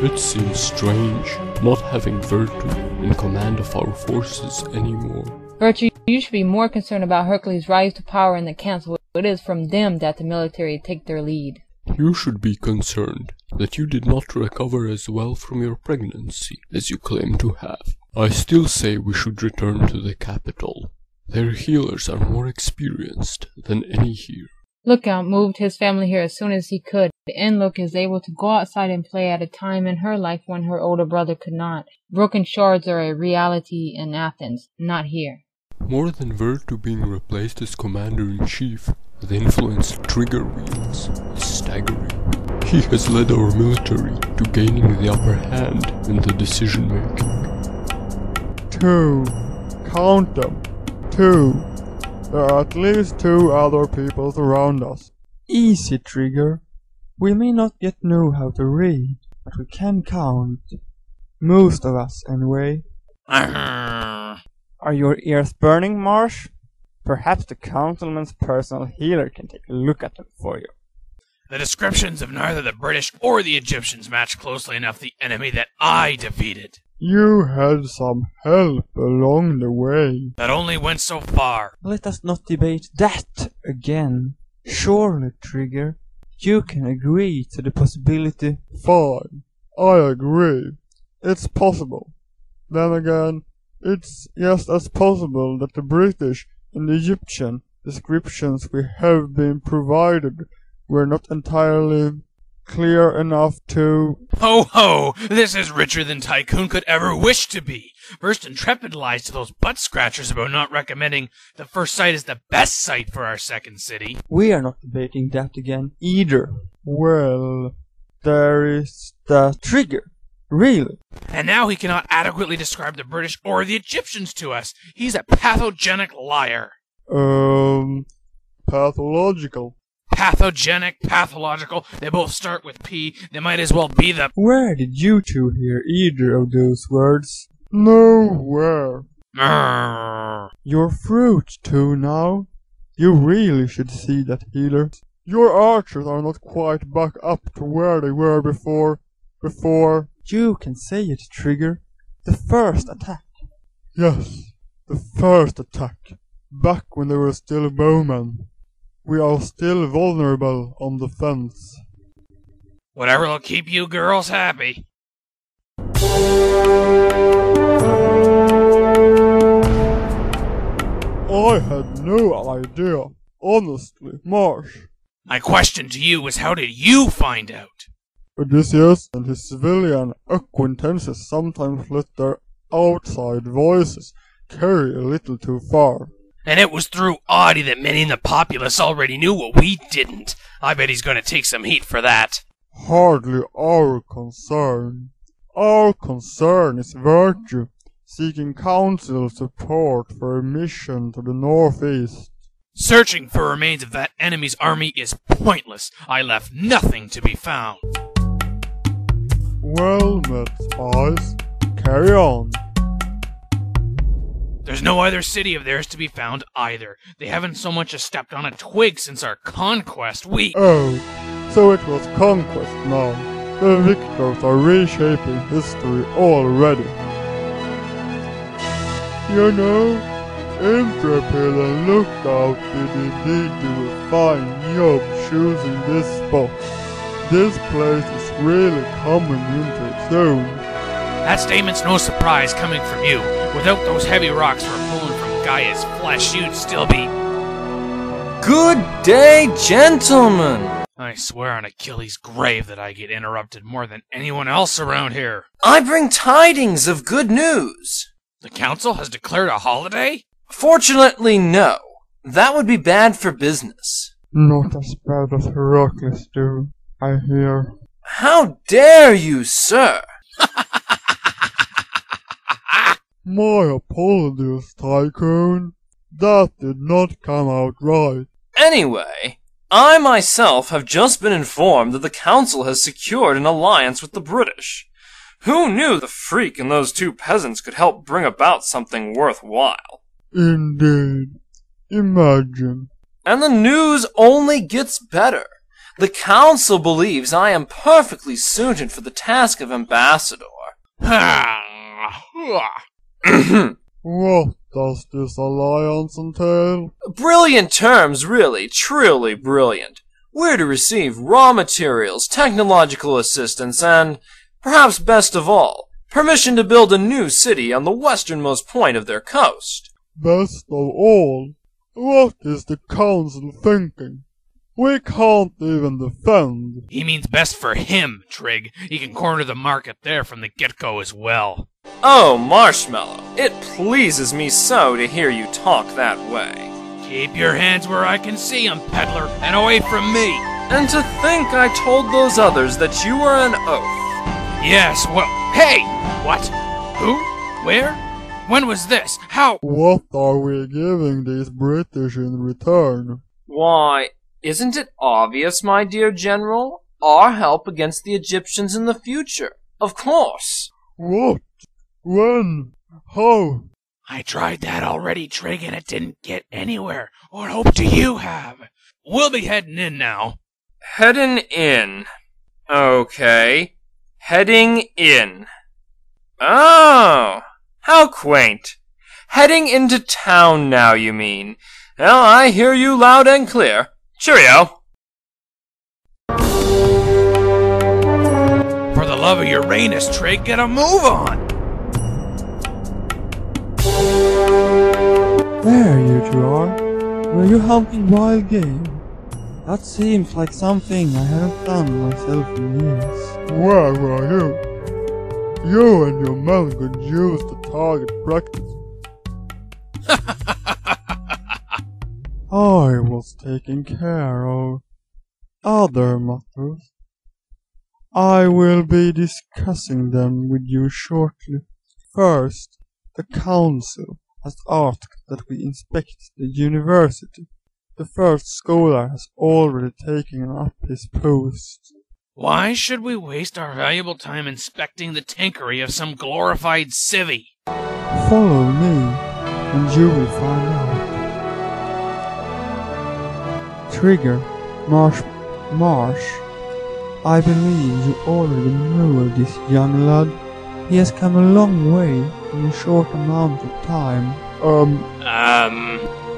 It seems strange, not having VIRTU in command of our forces anymore. VIRTU, you should be more concerned about Hercules' rise to power in the council. It is from them that the military take their lead. You should be concerned that you did not recover as well from your pregnancy as you claim to have. I still say we should return to the capital. Their healers are more experienced than any here. Lookout moved his family here as soon as he could, and Look is able to go outside and play at a time in her life when her older brother could not. Broken shards are a reality in Athens, not here. More than VIRTU being replaced as commander-in-chief, the influence Trigger wields is staggering. He has led our military to gaining the upper hand in the decision-making. 2. Count them. 2. There are at least 2 other peoples around us. Easy, Trigger. We may not yet know how to read, but we can count. Most of us, anyway. Are your ears burning, Marsh? Perhaps the councilman's personal healer can take a look at them for you. The descriptions of neither the British or the Egyptians match closely enough the enemy that I defeated. You had some help along the way. That only went so far. Let us not debate that again. Surely, Trigger, you can agree to the possibility. Fine, I agree. It's possible. Then again, it's just as possible that the British and the Egyptian descriptions we have been provided were not entirely clear enough to... Ho ho! This is richer than Tycoon could ever wish to be. First intrepid lies to those butt-scratchers about not recommending the first site as the best site for our second city. We are not debating that again either. Well, there is the Trigger. Really? And now he cannot adequately describe the British or the Egyptians to us. He's a pathogenic liar. Pathological. Pathogenic, pathological, they both start with P. They might as well be the... Where did you two hear either of those words? Nowhere. You're fruit too now. You really should see that, healer. Your archers are not quite back up to where they were before... You can say it, Trigger. The first attack. Yes, the first attack. Back when they were still bowmen. We are still vulnerable on the fence. Whatever will keep you girls happy. I had no idea. Honestly, Marsh. My question to you is, how did you find out? Odysseus and his civilian acquaintances sometimes let their outside voices carry a little too far. And it was through Audie that many in the populace already knew what we didn't. I bet he's gonna take some heat for that. Hardly our concern. Our concern is VIRTU, seeking council support for a mission to the northeast. Searching for remains of that enemy's army is pointless. I left nothing to be found. Well met, spies. Carry on. There's no other city of theirs to be found either. They haven't so much as stepped on a twig since our conquest. Oh, so it was conquest now. The victors are reshaping history already. You know, Intrepid and Lookout did indeed do a fine job choosing this spot. This place is really coming into its own. That statement's no surprise coming from you. Without those heavy rocks we're pulling from Gaia's flesh, you'd still be... Good day, gentlemen! I swear on Achilles' grave that I get interrupted more than anyone else around here. I bring tidings of good news. The council has declared a holiday? Fortunately, no. That would be bad for business. Not as bad as Heracles do, I hear. How dare you, sir? My apologies, Tycoon. That did not come out right. Anyway, I myself have just been informed that the council has secured an alliance with the British. Who knew the freak and those 2 peasants could help bring about something worthwhile? Indeed. Imagine. And the news only gets better. The council believes I am perfectly suited for the task of ambassador. What does this alliance entail? Brilliant terms, really, truly brilliant. We're to receive raw materials, technological assistance, and, perhaps best of all, permission to build a new city on the westernmost point of their coast. Best of all, what is the council thinking? We can't even defend. He means best for him, Trig. He can corner the market there from the get-go as well. Oh, Marshmallow, it pleases me so to hear you talk that way. Keep your hands where I can see 'em, peddler, and away from me. And to think I told those others that you were an oaf. Yes, well, hey! What? Who? Where? When was this? How? What are we giving these British in return? Why, isn't it obvious, my dear General? Our help against the Egyptians in the future. Of course. What? When? How? I tried that already, Trig, and it didn't get anywhere. What hope do you have? We'll be heading in now. Heading in. Okay. Heading in. Oh, how quaint. Heading into town now, you mean? Well, I hear you loud and clear. Cheerio. For the love of Uranus, Trig, get a move on. There you two are. Were you hunting wild game? That seems like something I haven't done myself in years. Where were you? You and your men could use the target practice. I was taking care of other matters. I will be discussing them with you shortly. First, the council has asked that we inspect the university. The first scholar has already taken up his post. Why should we waste our valuable time inspecting the tinkery of some glorified civvy? Follow me, and you will find out. Trigger, Marsh, I believe you already know of this young lad. He has come a long way in a short amount of time.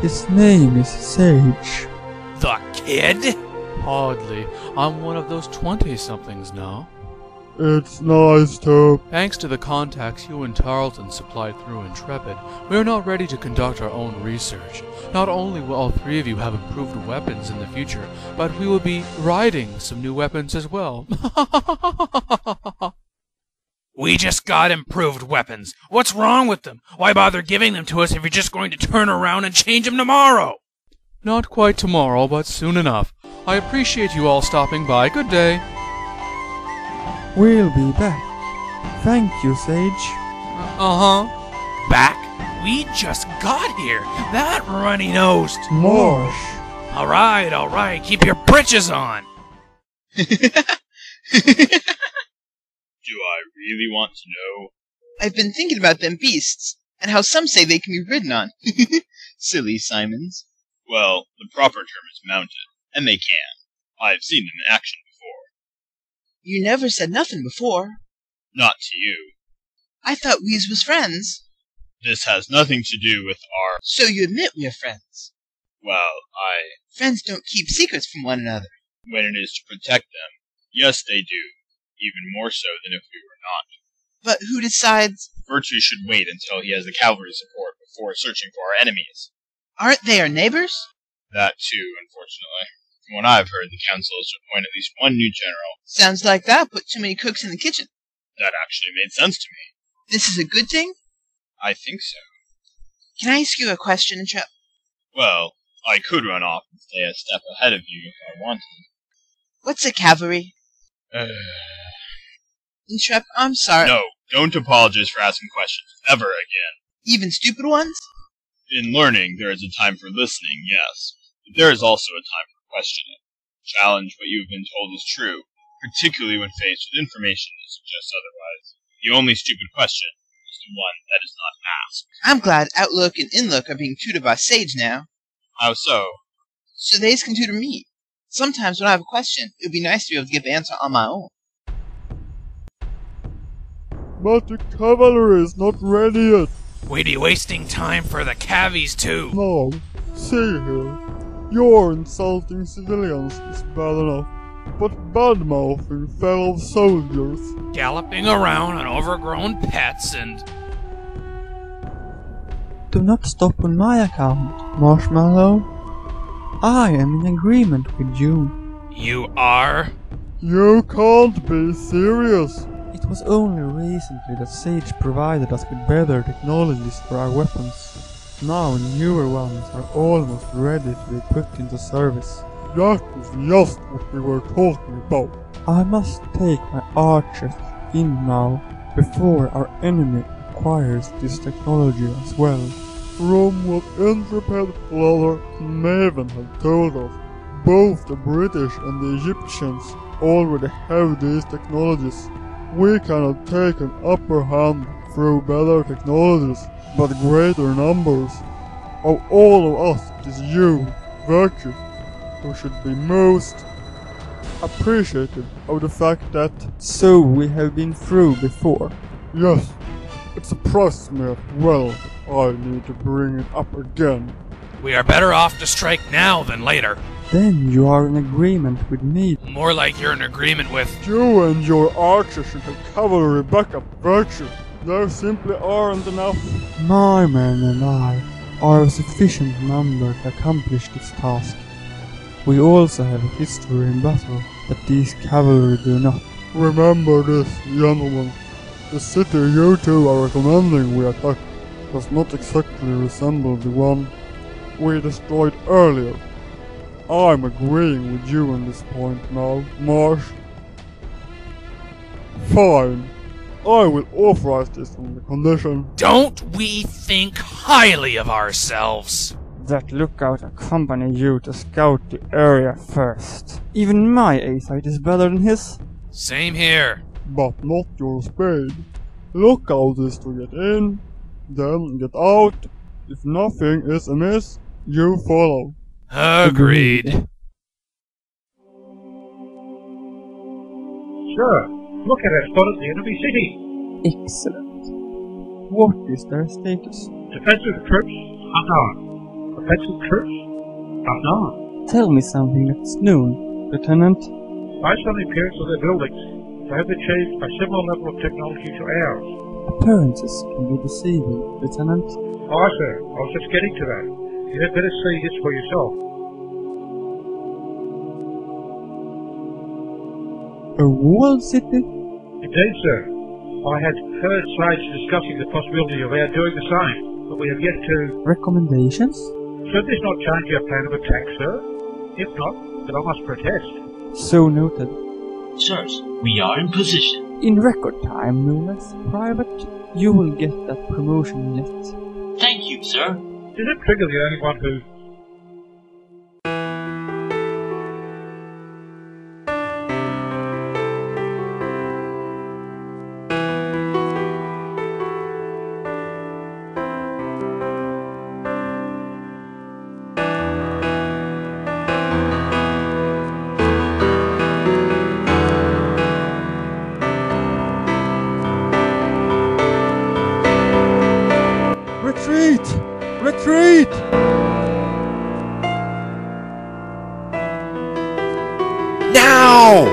His name is Sage. The kid? Hardly. I'm one of those 20-somethings now. It's nice to... Thanks to the contacts you and Tarleton supplied through Intrepid, we are now ready to conduct our own research. Not only will all three of you have improved weapons in the future, but we will be riding some new weapons as well. We just got improved weapons. What's wrong with them? Why bother giving them to us if you're just going to turn around and change them tomorrow? Not quite tomorrow, but soon enough. I appreciate you all stopping by. Good day. We'll be back. Thank you, Sage. Back? We just got here. That runny-nosed. Marsh. All right. Keep your britches on. Do I really want to know? I've been thinking about them beasts, and how some say they can be ridden on. Silly Simons. Well, the proper term is mounted, and they can. I've seen them in action before. You never said nothing before. Not to you. I thought we's was friends. This has nothing to do with our... So you admit we are friends. Well, Friends don't keep secrets from one another. when it is to protect them, yes, they do. Even more so than if we were not. But who decides? VIRTU should wait until he has the cavalry support before searching for our enemies. Aren't they our neighbors? That too, unfortunately. From what I've heard, the council is to appoint at least one new general. Sounds like that put too many cooks in the kitchen. That actually made sense to me. This is a good thing? I think so. Can I ask you a question, Trep? Well, I could run off and stay a step ahead of you if I wanted. What's a cavalry? Trep, I'm sorry. No, don't apologize for asking questions ever again. Even stupid ones? In learning, there is a time for listening, yes, but there is also a time for questioning. Challenge what you have been told is true, particularly when faced with information that suggests otherwise. The only stupid question is the one that is not asked. I'm glad Outlook and Inlook are being tutored by Sage now. How so? So they's can tutor me. Sometimes when I have a question, it would be nice to be able to give the answer on my own. But the cavalry is not ready yet. We'd be wasting time for the cavies too. No, see here. Your insulting civilians is bad enough, but bad-mouthing fellow soldiers. Galloping around on overgrown pets and... Do not stop on my account, Marshmallow. I am in agreement with you. You are? You can't be serious. It was only recently that Sage provided us with better technologies for our weapons. Now newer ones are almost ready to be put into service. That is just what we were talking about. I must take my archers in now, before our enemy acquires this technology as well. From what Intrepid Father Maven had told us, both the British and the Egyptians already have these technologies. We cannot take an upper hand through better technologies, but greater numbers. Of all of us, it is you, VIRTU, who should be most appreciative of the fact that so we have been through before. Yes, it surprised me as well. I need to bring it up again. We are better off to strike now than later. Then you are in agreement with me. More like you're in agreement with... You and your archers should have cavalry backup, VIRTU. There simply aren't enough. My men and I are a sufficient number to accomplish this task. We also have a history in battle that these cavalry do not. Remember this, gentlemen. The city you two are recommending we attack does not exactly resemble the one we destroyed earlier. I'm agreeing with you on this point now, Marsh. Fine. I will authorize this on the condition. Don't we think highly of ourselves? That lookout accompany you to scout the area first. Even my eyesight is better than his. Same here. But not your speed. Lookout is to get in, then get out. If nothing is amiss, you follow. Agreed. Sir, look at us spotted the enemy city. Excellent. What is their status? Defensive troops, unknown. Offensive troops, unknown. Tell me something that's known, Lieutenant. Based on the appearance of their buildings, they have achieved a similar level of technology to ours. Appearances can be deceiving, Lieutenant. Aye, sir. I was just getting to that. You had better see this for yourself. A walled city? Indeed, sir. I had heard Sage discussing the possibility of our doing the same, but we have yet to... Recommendations? Should this not change our plan of attack, sir? If not, then I must protest. So noted. Sirs, we are in position. In record time, no less, Private. You will get that promotion yet. Thank you, sir. Isn't Trigger the only one who... Retreat! Retreat! Now!